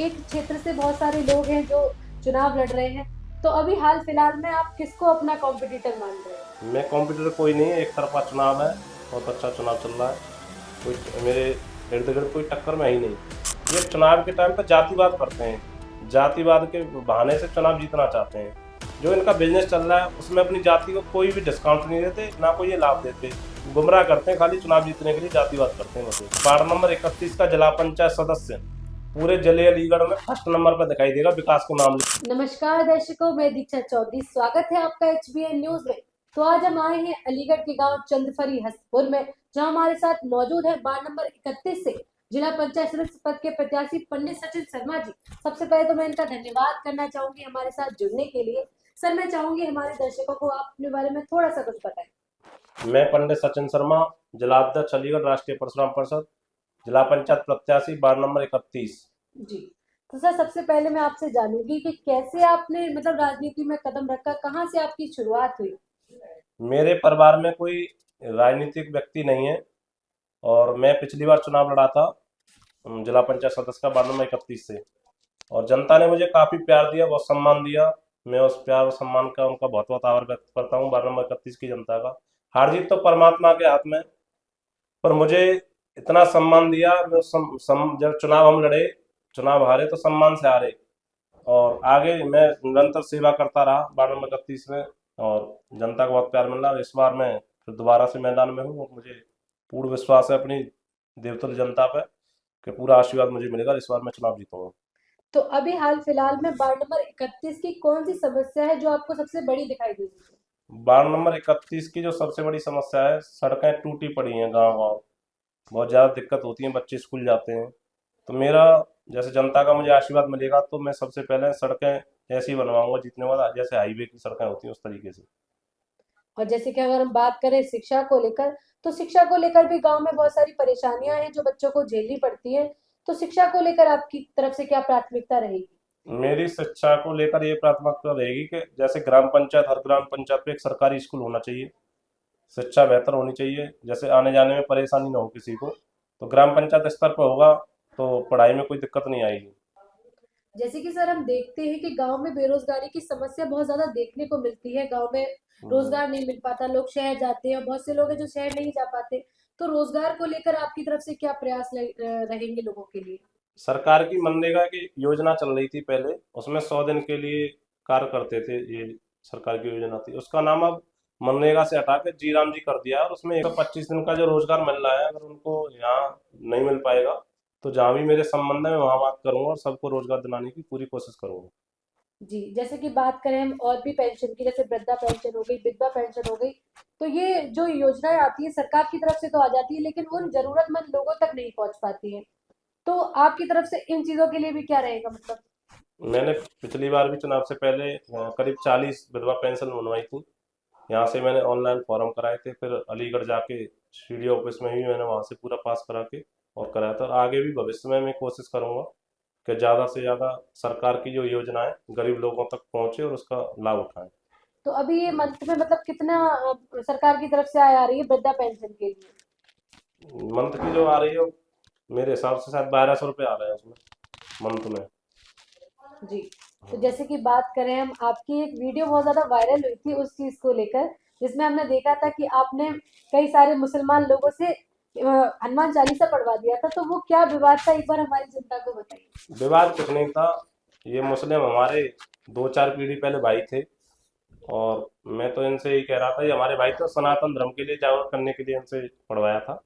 एक क्षेत्र से बहुत सारे लोग हैं जो चुनाव लड़ रहे हैं, तो अभी हाल फिलहाल में आप किसको अपना कॉम्पिटिटर मान रहे हैं? मैं कॉम्पिटिटर कोई नहीं है, एक तरफा चुनाव है। बहुत अच्छा चुनाव चल रहा है। कोई मेरे इर्द गिर्द कोई टक्कर में है ही नहीं। ये चुनाव के टाइम पर जातिवाद करते हैं, जातिवाद के बहाने से चुनाव जीतना चाहते हैं। जो इनका बिजनेस चल रहा है उसमें अपनी जाति को कोई भी डिस्काउंट नहीं देते, ना कोई ये लाभ देते। गुमराह करते हैं, खाली चुनाव जीतने के लिए जातिवाद करते हैं। वैसे वार्ड नंबर 31 का जिला पंचायत सदस्य पूरे जिले अलीगढ़ में फर्स्ट नंबर पर दिखाई देगा विकास के मामले। नमस्कार दर्शकों, मैं दीक्षा चौधरी, स्वागत है आपका HBN न्यूज में। तो आज हम आए हैं अलीगढ़ के गांव चंदफरी हसपुर में, जहां हमारे साथ मौजूद है वार्ड नंबर 31 से जिला पंचायत सदस्य पद के प्रत्याशी पंडित सचिन शर्मा जी। सबसे पहले तो मैं इनका धन्यवाद करना चाहूंगी हमारे साथ जुड़ने के लिए। सर, मैं चाहूंगी हमारे दर्शकों को आप अपने बारे में थोड़ा सा कुछ बताएं। मैं पंडित सचिन शर्मा, जिला अध्यक्ष अलीगढ़ राष्ट्रीय परशुराम परिषद, जिला पंचायत प्रत्याशी वार्ड नंबर 31। जी, तो सर सबसे पहले मैं आपसे जानूंगी कि कैसे आपने मतलब राजनीति में कदम रखा, कहाँ से आपकी शुरुआत हुई? मेरे परिवार में कोई राजनीतिक व्यक्ति नहीं है और मैं पिछली बार चुनाव लड़ा था जिला पंचायत सदस्य का वार्ड नंबर 31 से। और जनता ने मुझे काफी प्यार दिया, बहुत सम्मान दिया। मैं उस प्यार और सम्मान का उनका बहुत बहुत आभार व्यक्त करता हूँ वार्ड नंबर 31 की जनता का। हार जीत तो परमात्मा के हाथ में, पर मुझे इतना सम्मान दिया। मैं जब चुनाव हम लड़े, चुनाव हारे तो सम्मान से हारे। और आगे मैं निरंतर सेवा करता रहा वार्ड नंबर 31 में, और जनता का बहुत प्यार मिल रहा है। इस बार मैं फिर दोबारा से मैदान में हूँ और मुझे पूर्ण विश्वास है अपनी देवतुल्य जनता पे कि पूरा आशीर्वाद मुझे मिलेगा। इस बार मैं चुनाव जीतूंगा। तो अभी हाल फिलहाल में वार्ड नंबर 31 की कौन सी समस्या है जो आपको सबसे बड़ी दिखाई दे रही है? वार्ड नंबर 31 की जो सबसे बड़ी समस्या है, सड़कें टूटी पड़ी हैं गांव गांव। बहुत ज़्यादा दिक्कत होती है, बच्चे स्कूल जाते हैं। तो मेरा, जैसे जनता का मुझे आशीर्वाद मिलेगा तो मैं सबसे पहले सड़कें ऐसी बनवाऊंगा जीतने वाला, जैसे हाईवे की सड़कें होती हैं उस तरीके से। और जैसे कि अगर हम बात करें शिक्षा को लेकर, तो शिक्षा को लेकर भी गांव में बहुत सारी परेशानियां हैं जो बच्चों को झेलनी पड़ती हैं। तो शिक्षा को लेकर आपकी तरफ से क्या प्राथमिकता रहेगी? मेरी शिक्षा को लेकर ये प्राथमिकता रहेगी कि जैसे ग्राम पंचायत, हर ग्राम पंचायत पे एक सरकारी स्कूल होना चाहिए। शिक्षा बेहतर होनी चाहिए, जैसे आने जाने में परेशानी ना हो किसी को। तो ग्राम पंचायत स्तर पर होगा तो पढ़ाई में कोई दिक्कत नहीं आएगी। जैसे कि सर हम देखते हैं कि गांव में बेरोजगारी की समस्या बहुत ज्यादा देखने को मिलती है। गांव में हम्म। रोजगार नहीं मिल पाता, लोग शहर जाते हैं और बहुत से लोग हैं जो शहर नहीं जा पाते। तो रोजगार को लेकर आपकी तरफ से क्या प्रयास रहेंगे लोगों के लिए? सरकार की मनरेगा की योजना चल रही थी पहले, उसमें 100 दिन के लिए कार्य करते थे। ये सरकार की योजना थी, उसका नाम अब मनरेगा से हटा के जी राम जी कर दिया। और उसमें 125 दिन का जो रोजगार मिल रहा है, अगर उनको यहाँ नहीं मिल पाएगा तो जहाँ भी मेरे संबंध है मैं वहाँ बात करूंगा और सबको रोजगार दिलाने की पूरी कोशिश करूंगा। जी, जैसे कि बात करें हम और भी पेंशन की, जैसे वृद्धा पेंशन हो गई, विधवा पेंशन हो गई, तो ये जो योजनाएं आती है सरकार की तरफ से तो आ जाती है, लेकिन उन जरूरतमंद लोगों तक नहीं पहुंच पाती है। तो आपकी तरफ से इन चीजों के लिए भी क्या रहेगा मतलब? मैंने पिछली बार भी चुनाव से पहले करीब 40 विधवा पेंशन बनवाई थी। यहाँ से मैंने ऑनलाइन फॉर्म कराए थे, फिर अलीगढ़ जाके सीडीओ ऑफिस में भी मैंने वहाँ से पूरा पास करा के और कराया था। और आगे भी भविष्य में मैं कोशिश करूंगा कि ज़्यादा से ज़्यादा सरकार की जो योजना है गरीब लोगों तक पहुँचे और उसका लाभ उठाएं। तो अभी ये मंथ में मतलब कितना सरकार की तरफ से आय आ रही है वृद्धा पेंशन के लिए? मंथ की जो आ रही है, मेरे हिसाब से शायद 1200 रुपये आ रहे हैं उसमें मंथ में। जी, तो जैसे कि बात करें हम, आपकी एक वीडियो बहुत ज्यादा वायरल हुई थी उस चीज को लेकर, जिसमें हमने देखा था कि आपने कई सारे मुसलमान लोगों से हनुमान चालीसा पढ़वा दिया था। तो वो क्या विवाद था, एक बार हमारी जनता को बताइए। विवाद कुछ नहीं था। ये मुस्लिम हमारे 2-4 पीढ़ी पहले भाई थे, और मैं तो इनसे यही कह रहा था, ये हमारे भाई तो सनातन धर्म के लिए जागरूक करने के लिए इनसे पढ़वाया था।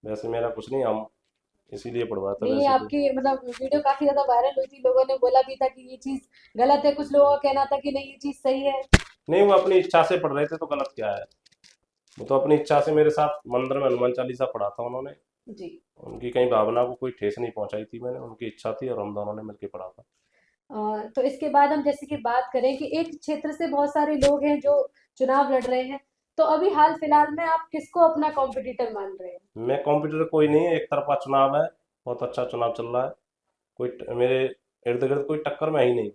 वैसे मेरा कुछ नहीं, हम इसीलिए पढ़वाया था नहीं, ये वैसे तो। आपकी मतलब वीडियो काफी ज्यादा वायरल हुई थी, लोगों ने बोला भी था कि ये चीज गलत है, कुछ लोगों का कहना था कि नहीं ये चीज सही है। नहीं, वो अपनी इच्छा से पढ़ रहे थे तो गलत क्या है। वो तो अपनी इच्छा से मेरे साथ मंदिर में हनुमान चालीसा पढ़ा था उन्होंने। जी। उनकी कहीं भावना को कोई ठेस नहीं पहुंचाई थी मैंने, उनकी इच्छा थी और हम दोनों ने मिलकर पढ़ा था। तो इसके बाद हम जैसे कि बात करें कि एक क्षेत्र से बहुत सारे लोग हैं जो चुनाव लड़ रहे हैं, तो अभी हाल फिलहाल में आप किसको अपना कॉम्पिटिटर मान रहे हैं? मैं कॉम्पिटिटर कोई नहीं है, एक तरफा चुनाव है। बहुत अच्छा चुनाव चल रहा है। मेरे इर्द गिर्द कोई टक्कर में है ही नहीं।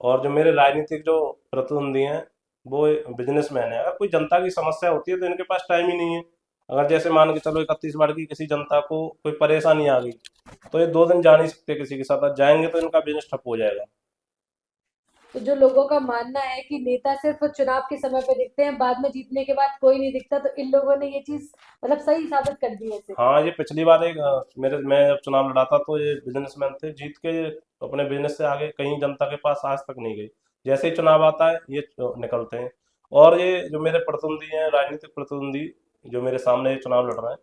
और जो मेरे राजनीतिक जो प्रतिद्वंदी हैं वो बिजनेसमैन है। अगर कोई जनता की समस्या होती है तो इनके पास टाइम ही नहीं है। अगर जैसे मान के चलो 31 वार्ड की किसी जनता को कोई परेशानी आ गई तो ये 2 दिन जा नहीं सकते किसी के साथ, जाएंगे तो इनका बिजनेस ठप हो जाएगा। तो जो लोगों का मानना है कि नेता सिर्फ चुनाव के समय पे दिखते हैं, बाद में जीतने के बाद कोई नहीं दिखता, तो इन लोगों ने ये चीज मतलब सही साबित कर दी है इसे। हाँ, ये पिछली बार एक मैं जब चुनाव लड़ा था तो ये बिजनेसमैन थे, जीत के अपने बिजनेस से आगे कहीं जनता के पास आज तक नहीं गई। जैसे ही चुनाव आता है ये निकलते हैं। और ये जो मेरे प्रतिद्वंदी हैं, राजनीतिक प्रतिद्वंदी जो मेरे सामने ये चुनाव लड़ रहे हैं,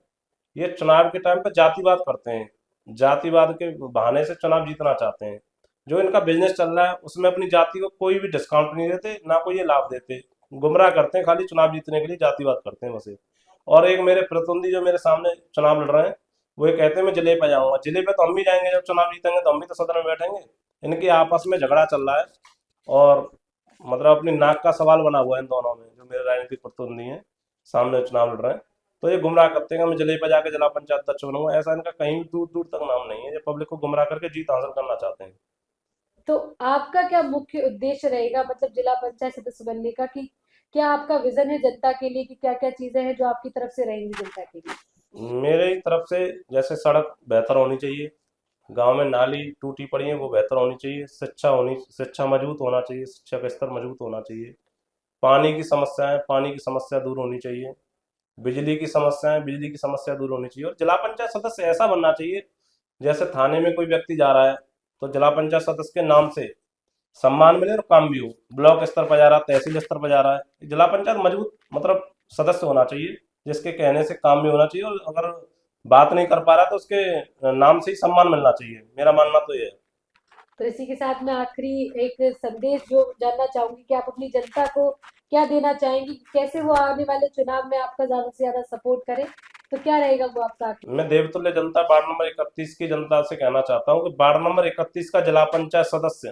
ये चुनाव के टाइम पे जातिवाद करते हैं, जातिवाद के बहाने से चुनाव जीतना चाहते हैं। जो इनका बिजनेस चल रहा है उसमें अपनी जाति को कोई भी डिस्काउंट नहीं देते, ना कोई ये लाभ देते, गुमराह करते हैं, खाली चुनाव जीतने के लिए जातिवाद करते हैं बस ये। और एक मेरे प्रतिद्वंदी जो मेरे सामने चुनाव लड़ रहे हैं, वो ये कहते हैं मैं जिले पे जाऊंगा। जिले पे तो हम भी जाएंगे, जब चुनाव जीतेंगे तो हम भी तो सदन में बैठेंगे। इनके आपस में झगड़ा चल रहा है और मतलब अपनी नाक का सवाल बना हुआ है इन दोनों में, जो मेरे राजनीतिक प्रतिद्वंदी हैं सामने चुनाव लड़ रहे हैं। तो ये गुमराह करते हैं कि मैं जिले पे जाके जिला पंचायत अध्यक्ष बनूंगा, ऐसा इनका कहीं दूर दूर तक नाम नहीं है। ये पब्लिक को गुमराह करके जीत हासिल करना चाहते हैं। तो आपका क्या मुख्य उद्देश्य रहेगा मतलब जिला पंचायत सदस्य बनने का, कि क्या आपका विजन है जनता के लिए, कि क्या क्या चीजें हैं जो आपकी तरफ से रहेंगी जनता के लिए? मेरे तरफ से जैसे सड़क बेहतर होनी चाहिए, गांव में नाली टूटी पड़ी है वो बेहतर होनी चाहिए, शिक्षा मजबूत होना चाहिए, शिक्षा का स्तर मजबूत होना चाहिए, पानी की समस्या दूर होनी चाहिए, बिजली की समस्या दूर होनी चाहिए। और जिला पंचायत सदस्य ऐसा बनना चाहिए, जैसे थाने में कोई व्यक्ति जा रहा है तो जिला पंचायत सदस्य के नाम से सम्मान मिले और काम भी हो। ब्लॉक स्तर पर जा रहा है, तहसील स्तर पर जा रहा है, जिला पंचायत मजबूत मतलब सदस्य होना चाहिए, जिसके कहने से काम भी होना चाहिए। और अगर बात नहीं कर पा रहा तो उसके नाम से ही सम्मान मिलना चाहिए, मेरा मानना तो ये है। तो इसी के साथ मैं आखिरी एक संदेश जो जानना चाहूंगी कि आप अपनी जनता को क्या देना चाहेंगी, कि कैसे वो आने वाले चुनाव में आपका ज्यादा से ज्यादा सपोर्ट करे, तो क्या रहेगा वो आपका आखिरी? मैं देवतुल्य जनता वार्ड नंबर 31 की जनता से कहना चाहता हूँ कि वार्ड नंबर 31 का जिला पंचायत सदस्य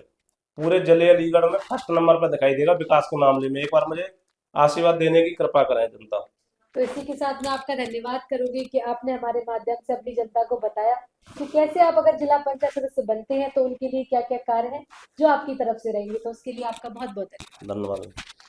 पूरे जिले अलीगढ़ में फर्स्ट नंबर पर दिखाई देगा विकास के मामले में। एक बार मुझे आशीर्वाद देने की कृपा करें जनता। तो इसी के साथ मैं आपका धन्यवाद करूंगी कि आपने हमारे माध्यम से अपनी जनता को बताया कि कैसे आप अगर जिला पंचायत सदस्य बनते हैं तो उनके लिए क्या क्या कार्य हैं जो आपकी तरफ से रहेंगे। तो उसके लिए आपका बहुत बहुत धन्यवाद। धन्यवाद।